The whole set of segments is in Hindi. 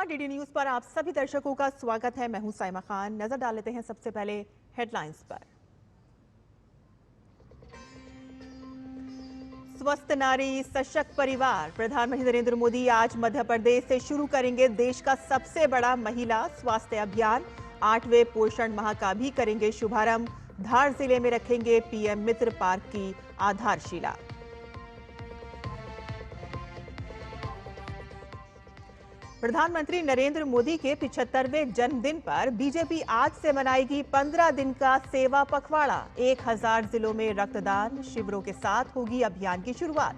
नमस्कार, डीडी न्यूज पर आप सभी दर्शकों का स्वागत है। मैं हूं साइमा खान। नजर डाल लेते हैं सबसे पहले हेडलाइंस पर। स्वस्थ नारी सशक्त परिवार। प्रधानमंत्री नरेंद्र मोदी आज मध्य प्रदेश से शुरू करेंगे देश का सबसे बड़ा महिला स्वास्थ्य अभियान। 8वें पोषण माह का भी करेंगे शुभारंभ। धार जिले में रखेंगे पीएम मित्र पार्क की आधारशिला। प्रधानमंत्री नरेंद्र मोदी के 75वें जन्मदिन पर बीजेपी आज से मनाएगी 15 दिन का सेवा पखवाड़ा। 1000 जिलों में रक्तदान शिविरों के साथ होगी अभियान की शुरुआत।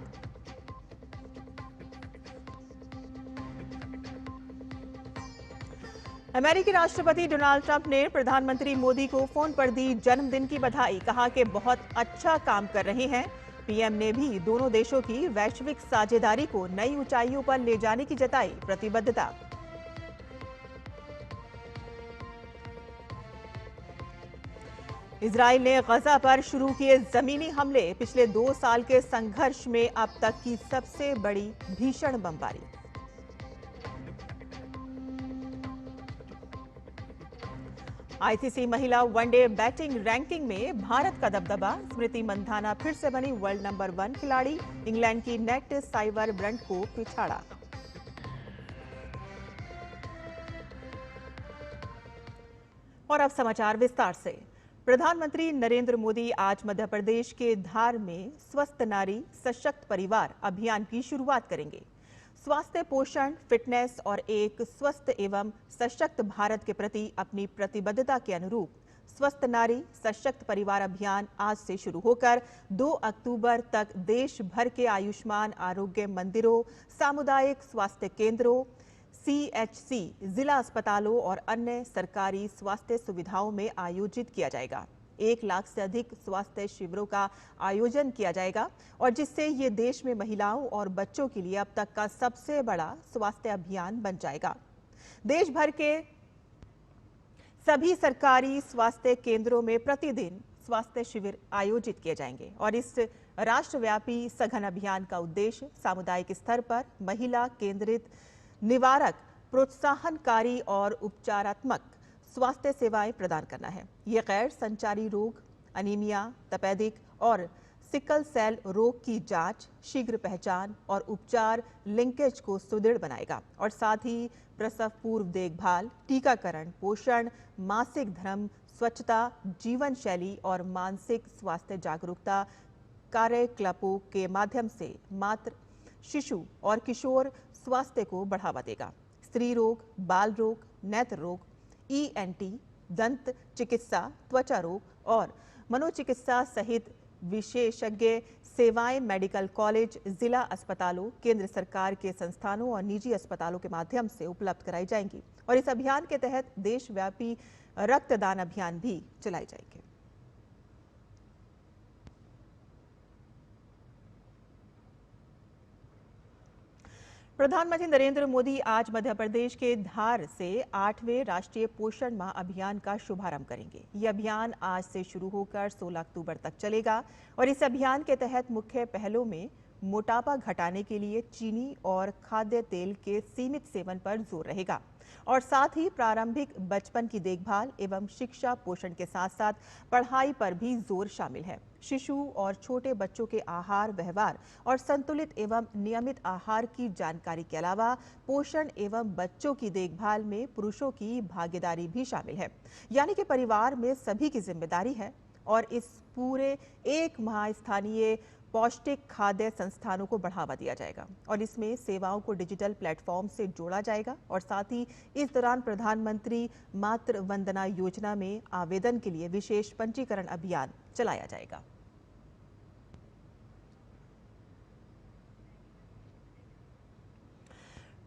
अमेरिकी राष्ट्रपति डोनाल्ड ट्रंप ने प्रधानमंत्री मोदी को फोन पर दी जन्मदिन की बधाई। कहा कि बहुत अच्छा काम कर रहे हैं। पीएम ने भी दोनों देशों की वैश्विक साझेदारी को नई ऊंचाइयों पर ले जाने की जताई प्रतिबद्धता। इजराइल ने गजा पर शुरू किए जमीनी हमले। पिछले 2 साल के संघर्ष में अब तक की सबसे बड़ी भीषण बमबारी। आईसीसी महिला वनडे बैटिंग रैंकिंग में भारत का दबदबा। स्मृति मंधाना फिर से बनी वर्ल्ड नंबर 1 खिलाड़ी। इंग्लैंड की नेट साइवर ब्रंट को पिछाड़ा। और अब समाचार विस्तार से। प्रधानमंत्री नरेंद्र मोदी आज मध्य प्रदेश के धार में स्वस्थ नारी सशक्त परिवार अभियान की शुरुआत करेंगे। स्वास्थ्य, पोषण, फिटनेस और एक स्वस्थ एवं सशक्त भारत के प्रति अपनी प्रतिबद्धता के अनुरूप स्वस्थ नारी सशक्त परिवार अभियान आज से शुरू होकर 2 अक्टूबर तक देश भर के आयुष्मान आरोग्य मंदिरों, सामुदायिक स्वास्थ्य केंद्रों, सीएचसी, जिला अस्पतालों और अन्य सरकारी स्वास्थ्य सुविधाओं में आयोजित किया जाएगा। 1 लाख से अधिक स्वास्थ्य शिविरों का आयोजन किया जाएगा और जिससे ये देश में महिलाओं और बच्चों के लिए अब तक का सबसे बड़ा स्वास्थ्य अभियान बन जाएगा। देश भर के सभी सरकारी स्वास्थ्य केंद्रों में प्रतिदिन स्वास्थ्य शिविर आयोजित किए जाएंगे और इस राष्ट्रव्यापी सघन अभियान का उद्देश्य सामुदायिक स्तर पर महिला केंद्रित, निवारक, प्रोत्साहनकारी और उपचारात्मक स्वास्थ्य सेवाएं प्रदान करना है। ये गैर संचारी रोग, अनीमिया, तपेदिक और सिकल सेल रोग की जांच, शीघ्र पहचान और उपचार लिंकेज को सुदृढ़ बनाएगा और साथ ही प्रसव पूर्व देखभाल, टीकाकरण, पोषण, मासिक धर्म, स्वच्छता, जीवन शैली और मानसिक स्वास्थ्य जागरूकता कार्यकलापों के माध्यम से मातृ, शिशु और किशोर स्वास्थ्य को बढ़ावा देगा। स्त्री रोग, बाल रोग, नेत्र रोग, ईएनटी, दंत चिकित्सा, त्वचा रोग और मनोचिकित्सा सहित विशेषज्ञ सेवाएं मेडिकल कॉलेज, जिला अस्पतालों, केंद्र सरकार के संस्थानों और निजी अस्पतालों के माध्यम से उपलब्ध कराई जाएंगी और इस अभियान के तहत देशव्यापी रक्तदान अभियान भी चलाए जाएंगे। प्रधानमंत्री नरेंद्र मोदी आज मध्य प्रदेश के धार से 8वें राष्ट्रीय पोषण माह अभियान का शुभारंभ करेंगे। ये अभियान आज से शुरू होकर 16 अक्टूबर तक चलेगा और इस अभियान के तहत मुख्य पहलों में मोटापा घटाने के लिए चीनी और खाद्य तेल के सीमित सेवन पर जोर रहेगा और साथ ही प्रारंभिक बचपन की देखभाल एवं शिक्षा, पोषण के साथ साथ पढ़ाई पर भी जोर शामिल है। शिशु और छोटे बच्चों के आहार, व्यवहार और संतुलित एवं नियमित आहार की जानकारी के अलावा पोषण एवं बच्चों की देखभाल में पुरुषों की भागीदारी भी शामिल है। यानी कि परिवार में सभी की जिम्मेदारी है और इस पूरे 1 माह स्थानीय पौष्टिक खाद्य संस्थानों को बढ़ावा दिया जाएगा और इसमें सेवाओं को डिजिटल प्लेटफॉर्म से जोड़ा जाएगा और साथ ही इस दौरान प्रधानमंत्री मातृ वंदना योजना में आवेदन के लिए विशेष पंजीकरण अभियान चलाया जाएगा।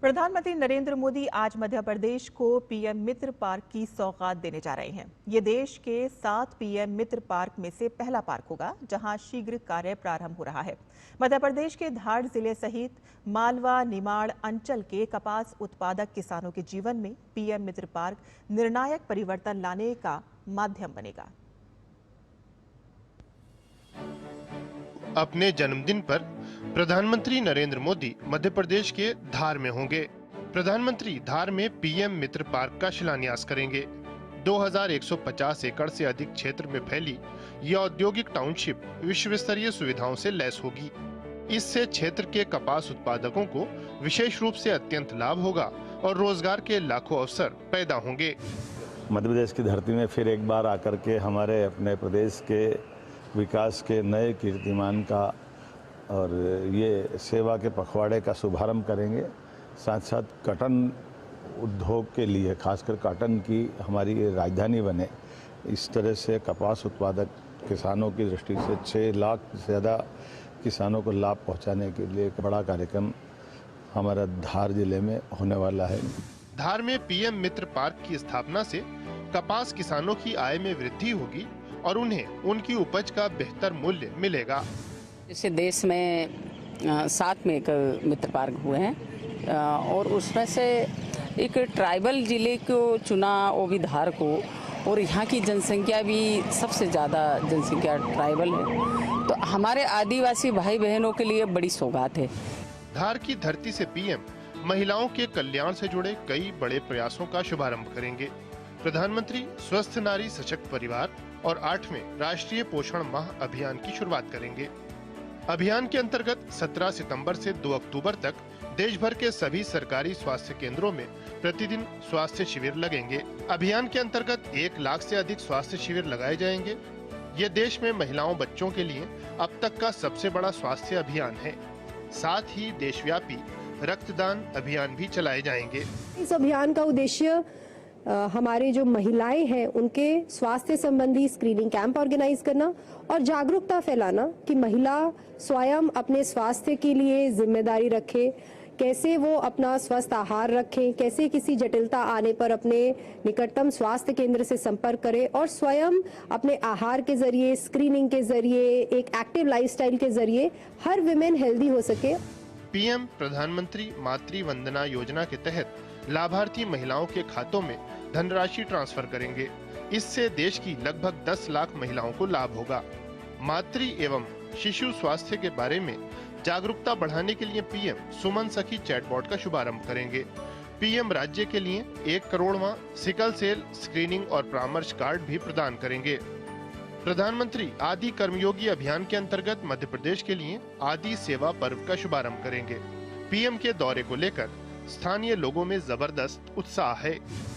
प्रधानमंत्री नरेंद्र मोदी आज मध्य प्रदेश को पीएम मित्र पार्क की सौगात देने जा रहे हैं। ये देश के 7 पीएम मित्र पार्क में से पहला पार्क होगा जहां शीघ्र कार्य प्रारंभ हो रहा है। मध्य प्रदेश के धार जिले सहित मालवा, निमाड़ अंचल के कपास उत्पादक किसानों के जीवन में पीएम मित्र पार्क निर्णायक परिवर्तन लाने का माध्यम बनेगा। अपने जन्मदिन पर प्रधानमंत्री नरेंद्र मोदी मध्य प्रदेश के धार में होंगे। प्रधानमंत्री धार में पीएम मित्र पार्क का शिलान्यास करेंगे। 2150 एकड़ से अधिक क्षेत्र में फैली यह औद्योगिक टाउनशिप विश्व स्तरीय सुविधाओं से लैस होगी। इससे क्षेत्र के कपास उत्पादकों को विशेष रूप से अत्यंत लाभ होगा और रोजगार के लाखों अवसर पैदा होंगे। मध्य प्रदेश की धरती में फिर एक बार आकर के हमारे अपने प्रदेश के विकास के नए कीर्तिमान का और ये सेवा के पखवाड़े का शुभारंभ करेंगे। साथ साथ कॉटन उद्योग के लिए, खासकर कॉटन की हमारी राजधानी बने, इस तरह से कपास उत्पादक किसानों की दृष्टि से 6 लाख से ज़्यादा किसानों को लाभ पहुंचाने के लिए एक बड़ा कार्यक्रम हमारा धार जिले में होने वाला है। धार में पीएम मित्र पार्क की स्थापना से कपास किसानों की आय में वृद्धि होगी और उन्हें उनकी उपज का बेहतर मूल्य मिलेगा। जैसे देश में 7 में एक मित्र पार्क हुए हैं और उसमें से एक ट्राइबल जिले को चुना, वो भी धार को, और यहाँ की जनसंख्या भी सबसे ज़्यादा जनसंख्या ट्राइबल है, तो हमारे आदिवासी भाई बहनों के लिए बड़ी सौगात है। धार की धरती से पीएम महिलाओं के कल्याण से जुड़े कई बड़े प्रयासों का शुभारंभ करेंगे। प्रधानमंत्री स्वस्थ नारी सशक्त परिवार और 8वें राष्ट्रीय पोषण माह अभियान की शुरुआत करेंगे। अभियान के अंतर्गत 17 सितंबर से 2 अक्टूबर तक देश भर के सभी सरकारी स्वास्थ्य केंद्रों में प्रतिदिन स्वास्थ्य शिविर लगेंगे। अभियान के अंतर्गत 1 लाख से अधिक स्वास्थ्य शिविर लगाए जाएंगे। ये देश में महिलाओं बच्चों के लिए अब तक का सबसे बड़ा स्वास्थ्य अभियान है। साथ ही देशव्यापी रक्तदान अभियान भी चलाए जाएंगे। इस अभियान का उद्देश्य हमारे जो महिलाएं हैं उनके स्वास्थ्य संबंधी स्क्रीनिंग कैंप ऑर्गेनाइज करना और जागरूकता फैलाना कि महिला स्वयं अपने स्वास्थ्य के लिए जिम्मेदारी रखे, कैसे वो अपना स्वस्थ आहार रखें, कैसे किसी जटिलता आने पर अपने निकटतम स्वास्थ्य केंद्र से संपर्क करें और स्वयं अपने आहार के जरिए, स्क्रीनिंग के जरिए, एक एक्टिव लाइफस्टाइल के जरिए हर विमेन हेल्दी हो सके। पीएम प्रधानमंत्री मातृ वंदना योजना के तहत लाभार्थी महिलाओं के खातों में धनराशि ट्रांसफर करेंगे। इससे देश की लगभग 10 लाख महिलाओं को लाभ होगा। मातृ एवं शिशु स्वास्थ्य के बारे में जागरूकता बढ़ाने के लिए पीएम सुमन सखी चैटबॉट का शुभारंभ करेंगे। पीएम राज्य के लिए 1 करोड़वां सिकल सेल स्क्रीनिंग और परामर्श कार्ड भी प्रदान करेंगे। प्रधानमंत्री आदि कर्मयोगी अभियान के अंतर्गत मध्य प्रदेश के लिए आदि सेवा पर्व का शुभारंभ करेंगे। पीएम के दौरे को लेकर स्थानीय लोगों में जबरदस्त उत्साह है।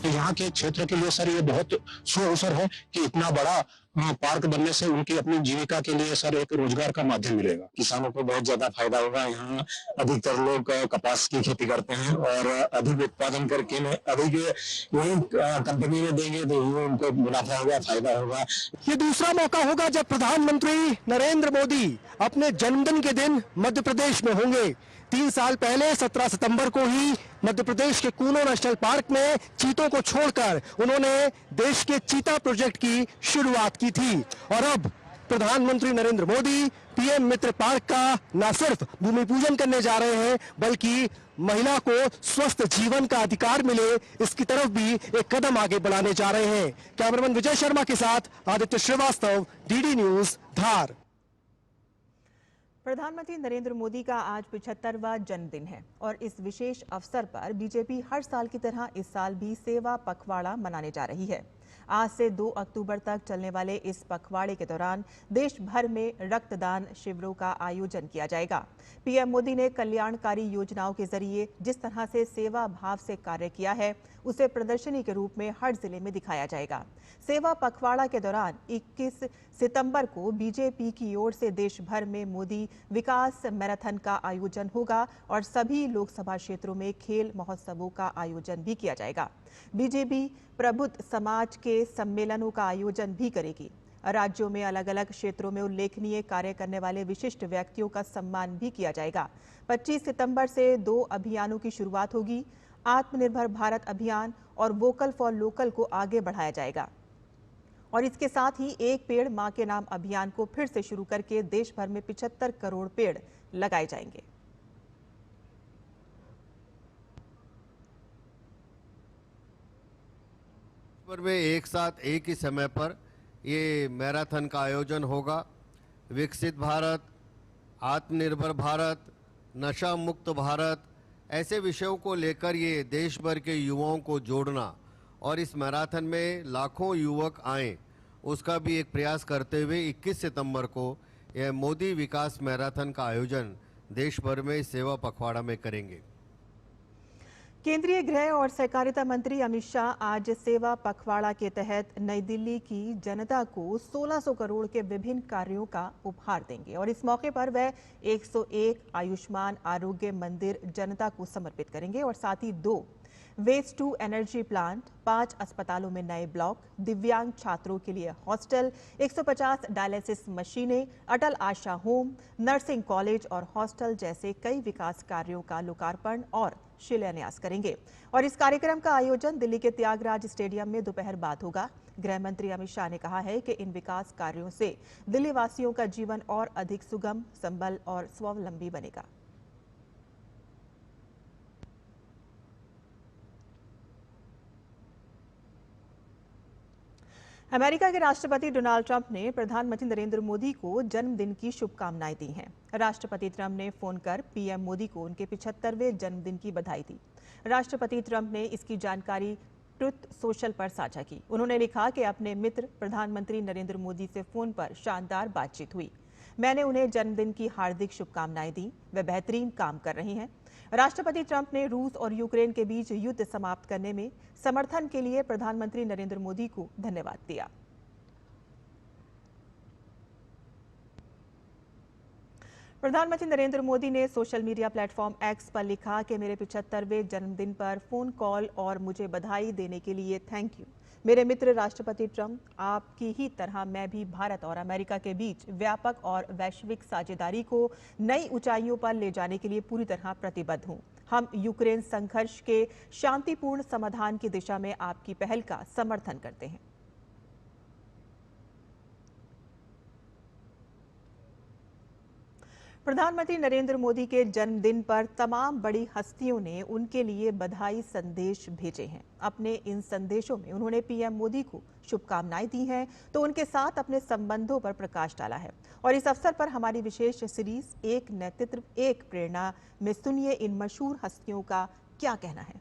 यहाँ के क्षेत्र के लिए सर ये बहुत सुअवसर है कि इतना बड़ा पार्क बनने से उनकी अपनी जीविका के लिए सर एक रोजगार का माध्यम मिलेगा। किसानों को बहुत ज्यादा फायदा होगा। यहाँ अधिकतर लोग कपास की खेती करते हैं और अधिक उत्पादन करके अधिक यही कंपनी में देंगे तो उनको मुनाफा होगा, फायदा होगा। ये दूसरा मौका होगा जब प्रधानमंत्री नरेंद्र मोदी अपने जन्मदिन के दिन मध्य प्रदेश में होंगे। 3 साल पहले 17 सितंबर को ही मध्य प्रदेश के कूनो नेशनल पार्क में चीतों को छोड़कर उन्होंने देश के चीता प्रोजेक्ट की शुरुआत की थी और अब प्रधानमंत्री नरेंद्र मोदी पीएम मित्र पार्क का न सिर्फ भूमि पूजन करने जा रहे हैं बल्कि महिला को स्वस्थ जीवन का अधिकार मिले, इसकी तरफ भी एक कदम आगे बढ़ाने जा रहे हैं। कैमरामैन विजय शर्मा के साथ आदित्य श्रीवास्तव, डीडी न्यूज, धार। प्रधानमंत्री नरेंद्र मोदी का आज 75वां जन्मदिन है और इस विशेष अवसर पर बीजेपी हर साल की तरह इस साल भी सेवा पखवाड़ा मनाने जा रही है। आज से 2 अक्टूबर तक चलने वाले इस पखवाड़े के दौरान देश भर में रक्तदान शिविरों का आयोजन किया जाएगा। पीएम मोदी ने कल्याणकारी योजनाओं के जरिए जिस तरह से सेवा भाव से कार्य किया है उसे प्रदर्शनी के रूप में हर जिले में दिखाया जाएगा। सेवा पखवाड़ा के दौरान 21 सितंबर को बीजेपी की ओर से देश भर में मोदी विकास मैराथन का आयोजन होगा और सभी लोकसभा क्षेत्रों में खेल महोत्सवों का आयोजन भी किया जाएगा। बीजेपी प्रबुद्ध समाज के सम्मेलनों का आयोजन भी करेगी। राज्यों में अलग अलग क्षेत्रों में उल्लेखनीय कार्य करने वाले विशिष्ट व्यक्तियों का सम्मान भी किया जाएगा। 25 सितंबर से 2 अभियानों की शुरुआत होगी। आत्मनिर्भर भारत अभियान और वोकल फॉर लोकल को आगे बढ़ाया जाएगा और इसके साथ ही एक पेड़ मां के नाम अभियान को फिर से शुरू करके देश भर में 75 करोड़ पेड़ लगाए जाएंगे। में एक साथ एक ही समय पर ये मैराथन का आयोजन होगा। विकसित भारत, आत्मनिर्भर भारत, नशा मुक्त भारत, ऐसे विषयों को लेकर ये देश भर के युवाओं को जोड़ना और इस मैराथन में लाखों युवक आएं, उसका भी एक प्रयास करते हुए 21 सितंबर को यह मोदी विकास मैराथन का आयोजन देश भर में सेवा पखवाड़ा में करेंगे। केंद्रीय गृह और सहकारिता मंत्री अमित शाह आज सेवा पखवाड़ा के तहत नई दिल्ली की जनता को 1600 करोड़ के विभिन्न कार्यों का उपहार देंगे और इस मौके पर वह 101 आयुष्मान आरोग्य मंदिर जनता को समर्पित करेंगे और साथ ही 2 वेस्ट टू एनर्जी प्लांट, 5 अस्पतालों में नए ब्लॉक, दिव्यांग छात्रों के लिए हॉस्टल, 150 डायलिसिस मशीनें, अटल आशा होम, नर्सिंग कॉलेज और हॉस्टल जैसे कई विकास कार्यों का लोकार्पण और शिलान्यास करेंगे। और इस कार्यक्रम का आयोजन दिल्ली के त्यागराज स्टेडियम में दोपहर बाद होगा। गृह मंत्री अमित शाह ने कहा है कि इन विकास कार्यों से दिल्ली वासियों का जीवन और अधिक सुगम, संबल और स्वावलंबी बनेगा। अमेरिका के राष्ट्रपति डोनाल्ड ट्रंप ने प्रधानमंत्री नरेंद्र मोदी को जन्मदिन की शुभकामनाएं दी हैं। राष्ट्रपति ट्रंप ने फोन कर पीएम मोदी को उनके 75वें जन्मदिन की बधाई दी। राष्ट्रपति ट्रंप ने इसकी जानकारी ट्रुथ सोशल पर साझा की। उन्होंने लिखा कि अपने मित्र प्रधानमंत्री नरेंद्र मोदी से फोन पर शानदार बातचीत हुई। मैंने उन्हें जन्मदिन की हार्दिक शुभकामनाएं दी। वे बेहतरीन काम कर रहे हैं। राष्ट्रपति ट्रंप ने रूस और यूक्रेन के बीच युद्ध समाप्त करने में समर्थन के लिए प्रधानमंत्री नरेंद्र मोदी को धन्यवाद दिया। प्रधानमंत्री नरेंद्र मोदी ने सोशल मीडिया प्लेटफॉर्म एक्स पर लिखा कि मेरे 75वें जन्मदिन पर फोन कॉल और मुझे बधाई देने के लिए थैंक यू। मेरे मित्र राष्ट्रपति ट्रंप, आपकी ही तरह मैं भी भारत और अमेरिका के बीच व्यापक और वैश्विक साझेदारी को नई ऊंचाइयों पर ले जाने के लिए पूरी तरह प्रतिबद्ध हूं। हम यूक्रेन संघर्ष के शांतिपूर्ण समाधान की दिशा में आपकी पहल का समर्थन करते हैं। प्रधानमंत्री नरेंद्र मोदी के जन्मदिन पर तमाम बड़ी हस्तियों ने उनके लिए बधाई संदेश भेजे हैं। अपने इन संदेशों में उन्होंने पीएम मोदी को शुभकामनाएं दी हैं तो उनके साथ अपने संबंधों पर प्रकाश डाला है। और इस अवसर पर हमारी विशेष सीरीज एक नेतृत्व एक प्रेरणा में सुनिए इन मशहूर हस्तियों का क्या कहना है।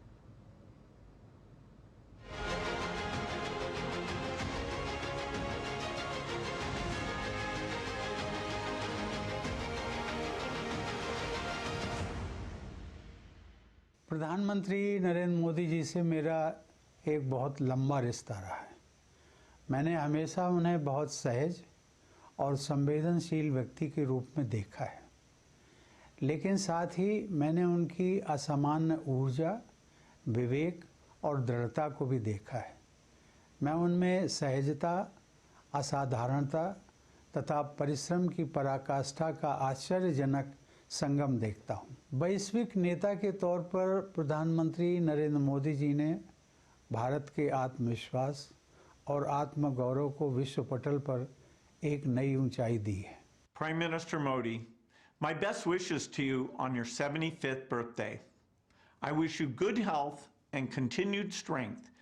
प्रधानमंत्री नरेंद्र मोदी जी से मेरा एक बहुत लंबा रिश्ता रहा है। मैंने हमेशा उन्हें बहुत सहज और संवेदनशील व्यक्ति के रूप में देखा है, लेकिन साथ ही मैंने उनकी असामान्य ऊर्जा, विवेक और दृढ़ता को भी देखा है। मैं उनमें सहजता, असाधारणता तथा परिश्रम की पराकाष्ठा का आश्चर्यजनक संगम देखता हूँ। वैश्विक नेता के तौर पर प्रधानमंत्री नरेंद्र मोदी जी ने भारत के आत्मविश्वास और आत्मगौरव को विश्व पटल पर एक नई ऊंचाई दी है। Prime Minister Modi, my best wishes to you on your 75th birthday. I wish you good health and continued strength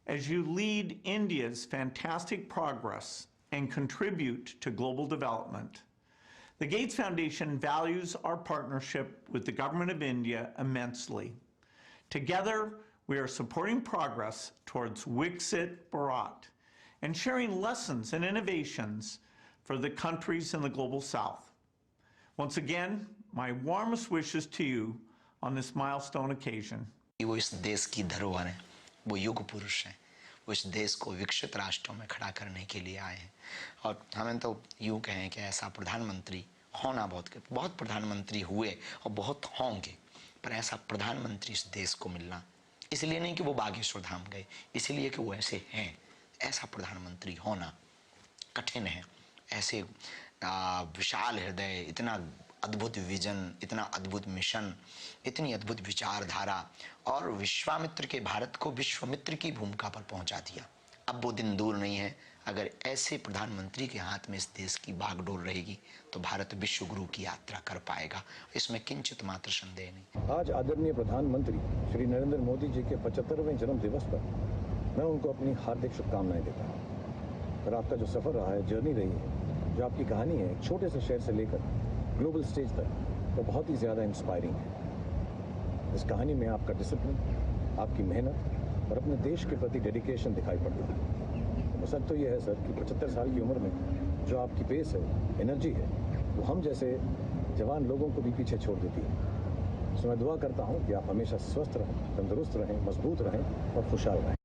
as you lead India's fantastic progress and contribute to global development. The Gates Foundation values our partnership with the Government of India immensely. Together, we are supporting progress towards Viksit Bharat and sharing lessons and innovations for the countries in the global south. Once again, my warmest wishes to you on this milestone occasion. वो इस देश की धरोहर है, वो युग पुरुष हैं, वो इस देश को विकसित राष्ट्रों में खड़ा करने के लिए आए हैं। और हमें तो यूँ कहें कि ऐसा प्रधानमंत्री होना बहुत प्रधानमंत्री हुए और बहुत होंगे, पर ऐसा प्रधानमंत्री इस देश को मिलना, इसलिए नहीं कि वो बागेश्वर धाम गए, इसलिए कि वो ऐसे हैं। ऐसा प्रधानमंत्री होना कठिन है। ऐसे विशाल हृदय, इतना अद्भुत विजन, इतना अद्भुत मिशन, इतनी अद्भुत विचारधारा और विश्वामित्र के भारत को विश्वमित्र की भूमिका पर पहुंचा दिया। अब वो दिन दूर नहीं है, अगर ऐसे प्रधानमंत्री के हाथ में इस देश की बागडोर रहेगी तो भारत विश्व गुरु की यात्रा कर पाएगा, इसमें किंचित मात्र संदेह नहीं। आज आदरणीय प्रधानमंत्री श्री नरेंद्र मोदी जी के 75वें जन्म दिवस पर मैं उनको अपनी हार्दिक शुभकामनाएं देता हूँ। और आपका जो सफ़र रहा है, जर्नी रही है, जो आपकी कहानी है, छोटे से शहर से लेकर ग्लोबल स्टेज तक, वो बहुत ही ज़्यादा इंस्पायरिंग है। इस कहानी में आपका डिसिप्लिन, आपकी मेहनत और अपने देश के प्रति डेडिकेशन दिखाई पड़ता है। तो सच तो ये है सर कि 75 साल की उम्र में जो आपकी पेस है, एनर्जी है, वो हम जैसे जवान लोगों को भी पीछे छोड़ देती है। सो मैं दुआ करता हूँ कि आप हमेशा स्वस्थ रहें, तंदुरुस्त रहें, मजबूत रहें और खुशहाल रहें।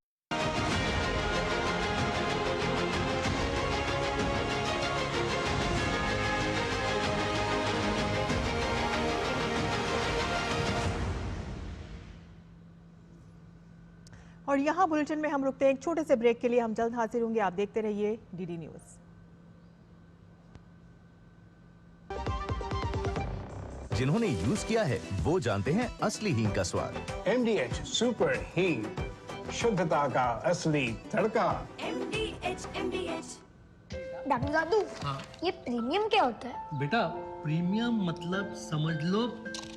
और यहाँ बुलेटिन में हम रुकते हैं एक छोटे से ब्रेक के लिए। हम जल्द हाजिर होंगे, आप देखते रहिए डीडी न्यूज़। जिन्होंने यूज किया है वो जानते हैं असली हींग का स्वाद। MDH सुपर हींग, शुद्धता का असली तड़का। MDH। दादू दादू, ये प्रीमियम क्या होता है? बेटा प्रीमियम मतलब समझ लो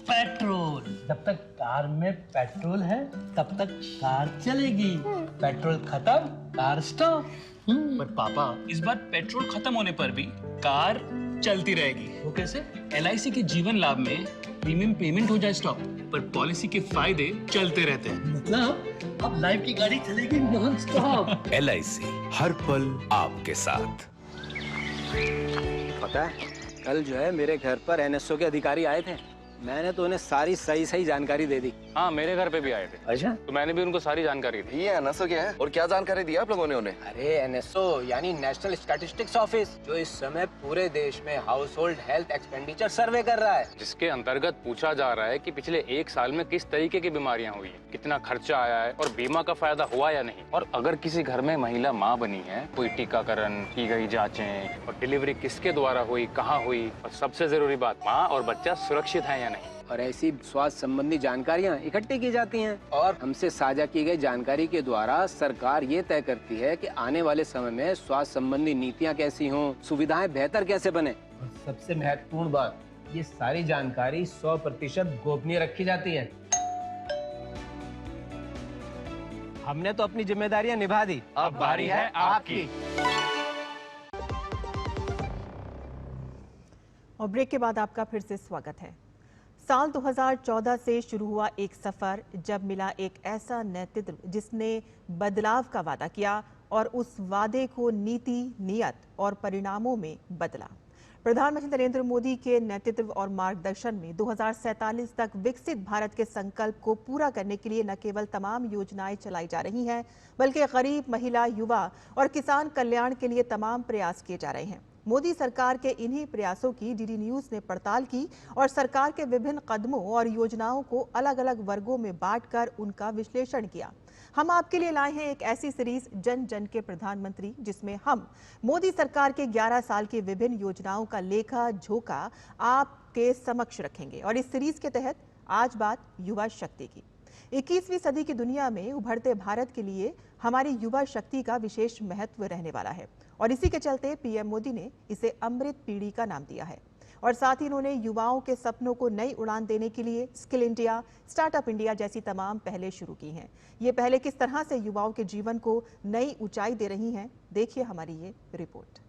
पेट्रोल। जब तक कार में पेट्रोल है तब तक कार चलेगी, पेट्रोल खत्म कार स्टॉप। पर पापा इस बार पेट्रोल खत्म होने पर भी कार चलती रहेगी। वो कैसे? LIC के जीवन लाभ में प्रीमियम पेमेंट हो जाए स्टॉप, पर पॉलिसी के फायदे चलते रहते हैं। मतलब अब लाइफ की गाड़ी चलेगी नॉन स्टॉप। LIC हर पल आपके साथ। पता है कल जो है मेरे घर पर NSO के अधिकारी आए थे, मैंने तो उन्हें सारी सही जानकारी दे दी। हाँ मेरे घर पे भी आए थे। अच्छा? तो मैंने भी उनको सारी जानकारी दी। ये NSO क्या है और क्या जानकारी दी आप लोगों ने उन्हें? अरे NSO यानी नेशनल स्टैटिस्टिक्स ऑफिस, जो इस समय पूरे देश में हाउस होल्ड हेल्थ एक्सपेंडिचर सर्वे कर रहा है, जिसके अंतर्गत पूछा जा रहा है कि पिछले 1 साल में किस तरीके की बीमारियां हुई है, कितना खर्चा आया है और बीमा का फायदा हुआ या नहीं। और अगर किसी घर में महिला माँ बनी है, कोई टीकाकरण की गई जाँचें और डिलीवरी किसके द्वारा हुई, कहाँ हुई, और सबसे जरूरी बात माँ और बच्चा सुरक्षित है या नहीं। और ऐसी स्वास्थ्य संबंधी जानकारियां इकट्ठी की जाती हैं और हमसे साझा की गई जानकारी के द्वारा सरकार ये तय करती है कि आने वाले समय में स्वास्थ्य संबंधी नीतियां कैसी हों, सुविधाएं बेहतर कैसे बने। और सबसे महत्वपूर्ण बात, ये सारी जानकारी 100% गोपनीय रखी जाती है। हमने तो अपनी जिम्मेदारियां निभा दी, अब बारी है आपकी। और ब्रेक के बाद आपका फिर से स्वागत है। साल 2014 से शुरू हुआ एक सफर, जब मिला एक ऐसा नेतृत्व जिसने बदलाव का वादा किया और उस वादे को नीति, नियत और परिणामों में बदला। प्रधानमंत्री नरेंद्र मोदी के नेतृत्व और मार्गदर्शन में 2047 तक विकसित भारत के संकल्प को पूरा करने के लिए न केवल तमाम योजनाएं चलाई जा रही हैं, बल्कि गरीब, महिला, युवा और किसान कल्याण के लिए तमाम प्रयास किए जा रहे हैं। मोदी सरकार के इन्हीं प्रयासों की डीडी न्यूज़ ने पड़ताल की और सरकार के विभिन्न कदमों और योजनाओं को अलग अलग वर्गों में बांटकर उनका विश्लेषण किया। हम आपके लिए लाए हैं एक ऐसी सीरीज जन जन के प्रधानमंत्री, जिसमें हम मोदी सरकार के 11 साल की विभिन्न योजनाओं का लेखा जोखा आपके समक्ष रखेंगे। और इस सीरीज के तहत आज बात युवा शक्ति की। 21वीं सदी की दुनिया में उभरते भारत के लिए हमारी युवा शक्ति का विशेष महत्व रहने वाला है और इसी के चलते पीएम मोदी ने इसे अमृत पीढ़ी का नाम दिया है। और साथ ही इन्होंने युवाओं के सपनों को नई उड़ान देने के लिए स्किल इंडिया, स्टार्टअप इंडिया जैसी तमाम पहलें शुरू की हैं। ये पहले किस तरह से युवाओं के जीवन को नई ऊंचाई दे रही हैं, देखिए हमारी ये रिपोर्ट।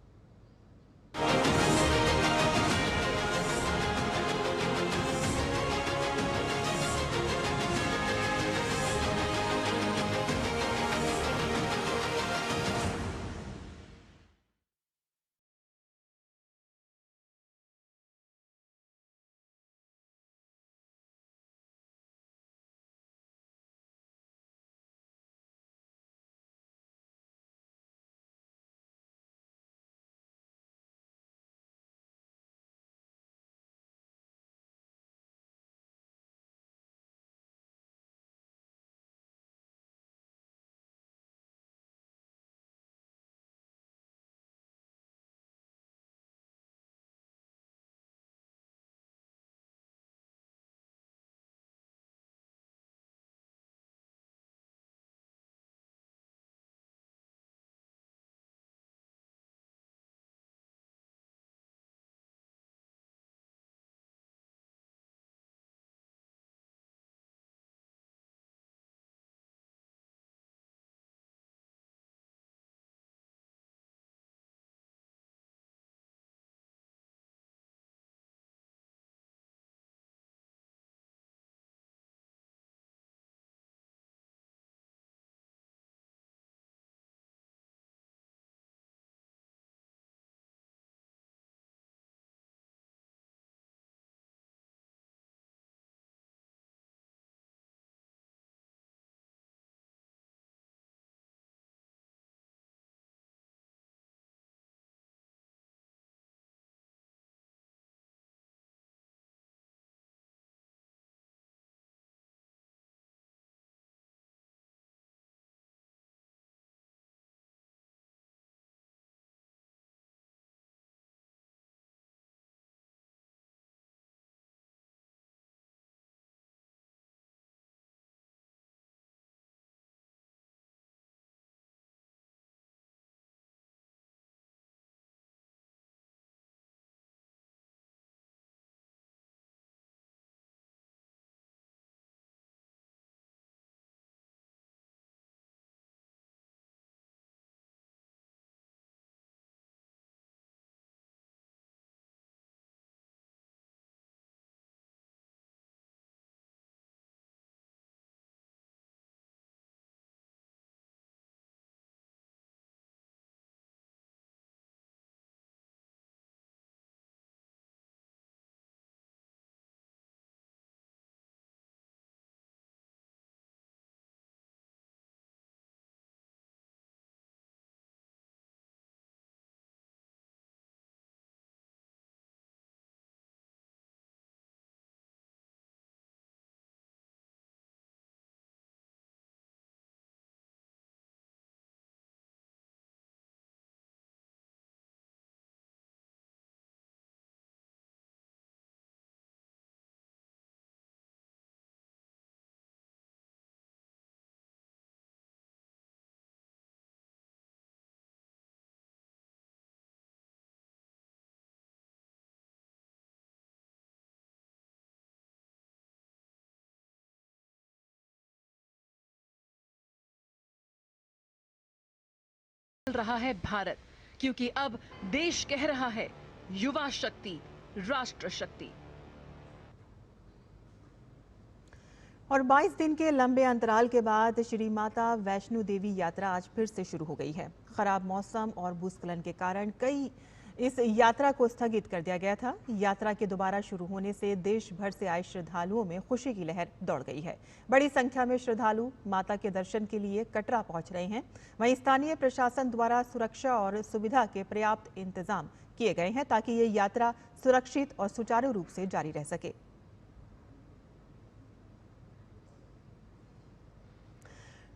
रहा है भारत, क्योंकि अब देश कह रहा है युवा शक्ति, राष्ट्र शक्ति। और 22 दिन के लंबे अंतराल के बाद श्री माता वैष्णो देवी यात्रा आज फिर से शुरू हो गई है। खराब मौसम और भूस्खलन के कारण इस यात्रा को स्थगित कर दिया गया था। यात्रा के दोबारा शुरू होने से देश भर से आए श्रद्धालुओं में खुशी की लहर दौड़ गई है। बड़ी संख्या में श्रद्धालु माता के दर्शन के लिए कटरा पहुंच रहे हैं। वहीं स्थानीय प्रशासन द्वारा सुरक्षा और सुविधा के पर्याप्त इंतजाम किए गए हैं ताकि ये यात्रा सुरक्षित और सुचारू रूप से जारी रह सके।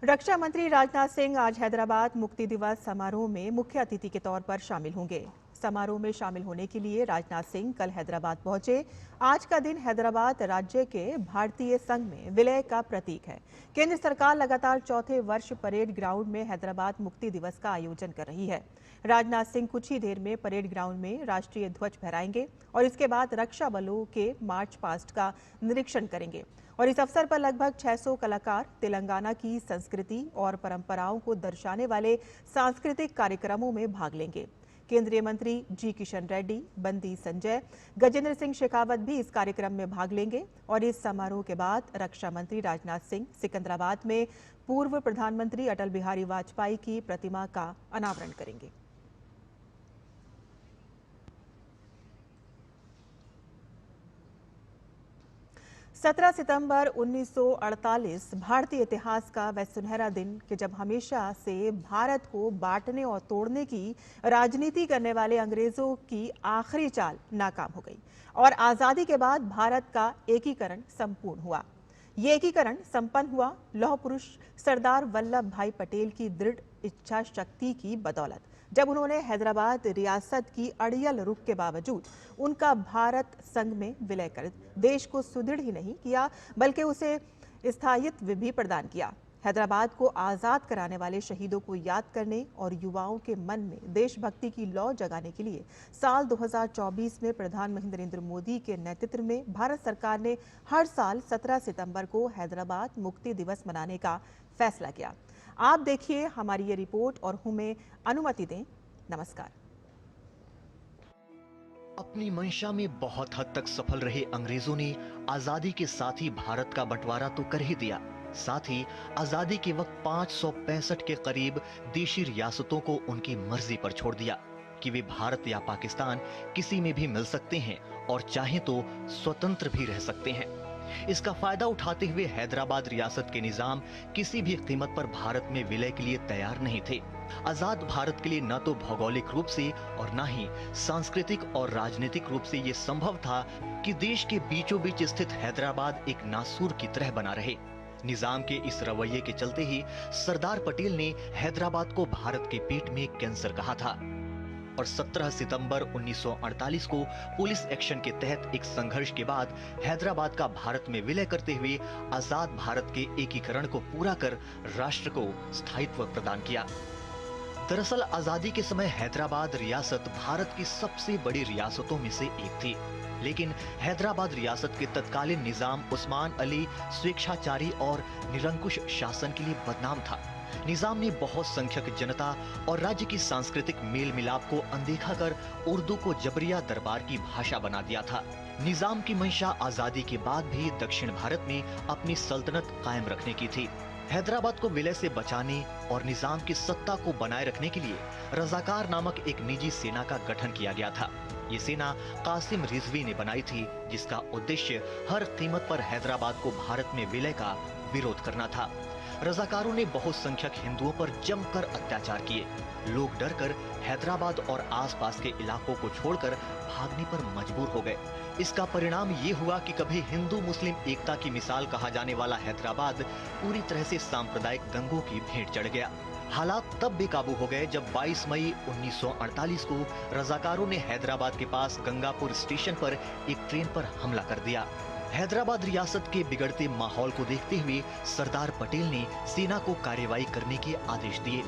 रक्षा मंत्री राजनाथ सिंह आज हैदराबाद मुक्ति दिवस समारोह में मुख्य अतिथि के तौर पर शामिल होंगे। समारोह में शामिल होने के लिए राजनाथ सिंह कल हैदराबाद पहुंचे। आज का दिन हैदराबाद राज्य के भारतीय संघ में विलय का प्रतीक है। केंद्र सरकार लगातार चौथे वर्ष परेड ग्राउंड में हैदराबाद मुक्ति दिवस का आयोजन कर रही है। राजनाथ सिंह कुछ ही देर में परेड ग्राउंड में राष्ट्रीय ध्वज फहराएंगे और इसके बाद रक्षा बलों के मार्च पास्ट का निरीक्षण करेंगे। और इस अवसर पर लगभग 600 कलाकार तेलंगाना की संस्कृति और परंपराओं को दर्शाने वाले सांस्कृतिक कार्यक्रमों में भाग लेंगे। केंद्रीय मंत्री जी किशन रेड्डी, बंदी संजय, गजेंद्र सिंह शेखावत भी इस कार्यक्रम में भाग लेंगे। और इस समारोह के बाद रक्षा मंत्री राजनाथ सिंह सिकंदराबाद में पूर्व प्रधानमंत्री अटल बिहारी वाजपेयी की प्रतिमा का अनावरण करेंगे। सत्रह सितंबर 1948 भारतीय इतिहास का वह सुनहरा दिन कि जब हमेशा से भारत को बांटने और तोड़ने की राजनीति करने वाले अंग्रेजों की आखिरी चाल नाकाम हो गई और आजादी के बाद भारत का एकीकरण संपूर्ण हुआ। ये एकीकरण संपन्न हुआ लौह पुरुष सरदार वल्लभ भाई पटेल की दृढ़ इच्छा शक्ति की बदौलत, जब उन्होंने हैदराबाद रियासत की अड़ियल रुख के बावजूद उनका भारत संघ में विलय कर देश को सुदृढ़ ही नहीं किया बल्कि उसे स्थायित्व भी प्रदान किया। हैदराबाद को आज़ाद कराने वाले शहीदों को याद करने और युवाओं के मन में देशभक्ति की लौ जगाने के लिए साल 2024 में प्रधानमंत्री नरेंद्र मोदी के नेतृत्व में भारत सरकार ने हर साल 17 सितंबर को हैदराबाद मुक्ति दिवस मनाने का फैसला किया। आप देखिए हमारी ये रिपोर्ट और हमें अनुमति दें। नमस्कार। अपनी मंशा में बहुत हद तक सफल रहे अंग्रेजों ने आजादी के साथ ही भारत का बंटवारा तो कर ही दिया, साथ ही आजादी के वक्त 565 के करीब देशी रियासतों को उनकी मर्जी पर छोड़ दिया कि वे भारत या पाकिस्तान किसी में भी मिल सकते हैं और चाहे तो स्वतंत्र भी रह सकते हैं। इसका फायदा उठाते हुए हैदराबाद रियासत के निजाम किसी भी कीमत पर भारत में विलय के लिए तैयार नहीं थे। आजाद भारत के लिए न तो भौगोलिक रूप से और न ही सांस्कृतिक और राजनीतिक रूप से ये संभव था कि देश के बीचों बीच स्थित हैदराबाद एक नासूर की तरह बना रहे। निजाम के इस रवैये के चलते ही सरदार पटेल ने हैदराबाद को भारत के पेट में कैंसर कहा था और 17 सितंबर 1948 को पुलिस एक्शन के तहत एक संघर्ष के बाद हैदराबाद का भारत में विलय करते हुए आजाद भारत के एकीकरण को पूरा कर राष्ट्र को स्थायित्व प्रदान किया। दरअसल आजादी के समय हैदराबाद रियासत भारत की सबसे बड़ी रियासतों में से एक थी, लेकिन हैदराबाद रियासत के तत्कालीन निजाम उस्मान अली स्वेच्छाचारी और निरंकुश शासन के लिए बदनाम था। निजाम ने बहुत संख्यक जनता और राज्य की सांस्कृतिक मेल मिलाप को अनदेखा कर उर्दू को जबरिया दरबार की भाषा बना दिया था। निजाम की मंशा आजादी के बाद भी दक्षिण भारत में अपनी सल्तनत कायम रखने की थी। हैदराबाद को विलय से बचाने और निजाम की सत्ता को बनाए रखने के लिए रजाकार नामक एक निजी सेना का गठन किया गया था। ये सेना कासिम रिजवी ने बनाई थी, जिसका उद्देश्य हर कीमत पर हैदराबाद को भारत में विलय का विरोध करना था। रजाकारों ने बहुत संख्यक हिंदुओं पर जमकर अत्याचार किए। लोग डरकर हैदराबाद और आसपास के इलाकों को छोड़कर भागने पर मजबूर हो गए। इसका परिणाम ये हुआ कि कभी हिंदू मुस्लिम एकता की मिसाल कहा जाने वाला हैदराबाद पूरी तरह से सांप्रदायिक दंगों की भेंट चढ़ गया। हालात तब बेकाबू हो गए जब 22 मई 1948 को रजाकारों ने हैदराबाद के पास गंगापुर स्टेशन पर एक ट्रेन पर हमला कर दिया। हैदराबाद रियासत के बिगड़ते माहौल को देखते हुए सरदार पटेल ने सेना को कार्रवाई करने के आदेश दिए।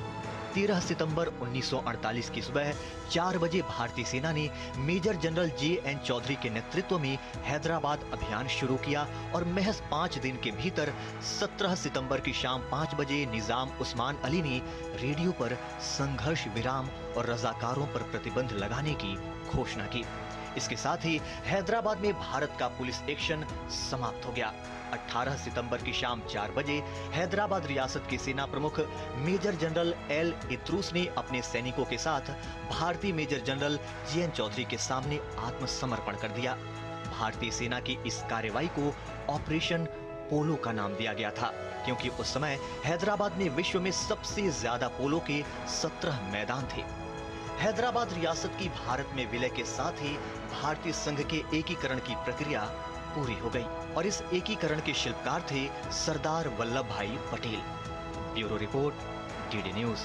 13 सितंबर 1948 की सुबह 4 बजे भारतीय सेना ने मेजर जनरल J.N. चौधरी के नेतृत्व में हैदराबाद अभियान शुरू किया और महज 5 दिन के भीतर 17 सितंबर की शाम 5 बजे निजाम उस्मान अली ने रेडियो पर संघर्ष विराम और रजाकारों पर प्रतिबंध लगाने की घोषणा की। इसके साथ ही हैदराबाद में भारत का पुलिस एक्शन समाप्त हो गया। 18 सितंबर की शाम 4 बजे हैदराबाद रियासत के सेना प्रमुख मेजर जनरल L. इद्रूस ने अपने सैनिकों के साथ भारतीय मेजर जनरल J.N. चौधरी के सामने आत्मसमर्पण कर दिया। भारतीय सेना की इस कार्रवाई को ऑपरेशन पोलो का नाम दिया गया था, क्योंकि उस समय हैदराबाद में विश्व में सबसे ज्यादा पोलो के 17 मैदान थे। हैदराबाद रियासत की भारत में विलय के साथ ही भारतीय संघ के एकीकरण की प्रक्रिया पूरी हो गई और इस एकीकरण के शिल्पकार थे सरदार वल्लभ भाई Patel. Bureau report, DD news.